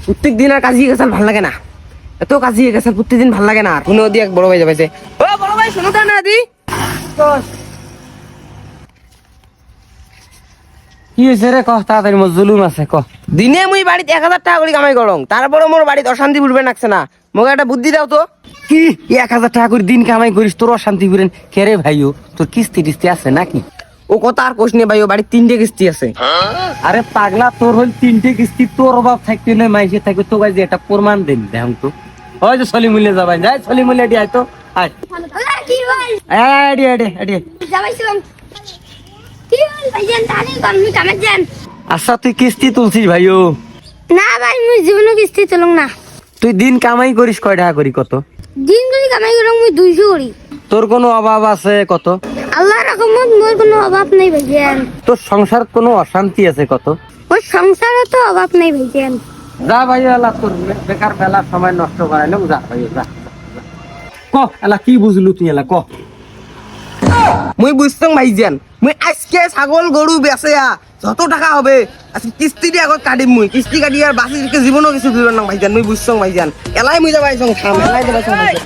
প্রত্যেক দিন আর কাজে গেছাল ভাল লাগে না, এত কাজে গেছাল প্রত্যেকদিন ভাল লাগে না। আর শুনো দি এক বড় ভাই যাবাইছে, ও বড় ভাই শুনো না দি কি হয়েছে রে? কহ তাড়াতাড়ি, মোর জুলুম আছে কহ। দিনে মুই বাড়িতে 1000 টাকা করে কামাই করং, তারপরে মোর বাড়িতে অশান্তি বুঝবে নাকছে না। মোকে একটা বুদ্ধি দাও তো। কি 1000 টাকা করে দিন কামাই করিস, তোর অশান্তি করেন কে রে ভাইও? তোর কিস্তি টিস্তি আছে নাকি? ও কথা আর কোশ নিয়ে ভাই, ও বাড়ির 3টে কিস্তি আছে। আরে পাগলা, তোর হল 3টে কিস্তি, তোর অভাব থাকতে নয় মাইসে থাকবে তো গাইছে, এটা প্রমাণ দেন দেখ তো। ওই যে সলিমুল্লে যাবাই, যাই সলিমুল্লে এডি আয় তো, আয় কি ভাই এডি এডি এডি। যাবাইছিলাম কি ভাই জান তাহলে আমি কামে যান। আচ্ছা তুই কিস্তি তুলছিস ভাইও? না ভাই মুই জীবনে কিস্তি তুলং না। তুই দিন কামাই করিস কয় টাকা করি কত? দিন করে কামাই করং মুই 200 করি। তোর কোনো অভাব আছে কত? আল্লাহর রহমত মোর কোনো অভাব নাই ভাই জান। তোর সংসার কোনো অশান্তি আছে কত? ওর সংসারে তো অভাব নাই ভাই জান। যা ভাই এলা, তোর বেকার বেলা সময় নষ্ট করাইলাম, যা ভাই যা। ক এলা কি বুঝলু তুই, এলা ক। মুই বুঝতাম ভাইজান, মুই আজকে ছাগল গরু বেচেয়া যত টাকা হবে আজকে কিস্তি দিয়ে আগত কাটিম। মুই কিস্তি কাটি আর বাকি জীবনও কিছু দিবেন না ভাইজান। মুই বুঝতাম ভাইজান, এলাই মুই যাবাইছং থাম, এলাই যাবাইছং ভাইজান।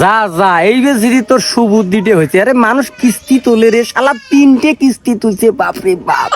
যা যা, এই যে যদি তোর সুবুদ্ধিতে হয়েছে। আরে মানুষ কিস্তি তোলে রে শালা, 3টে কিস্তি তুলছে, বাপরে বাপ।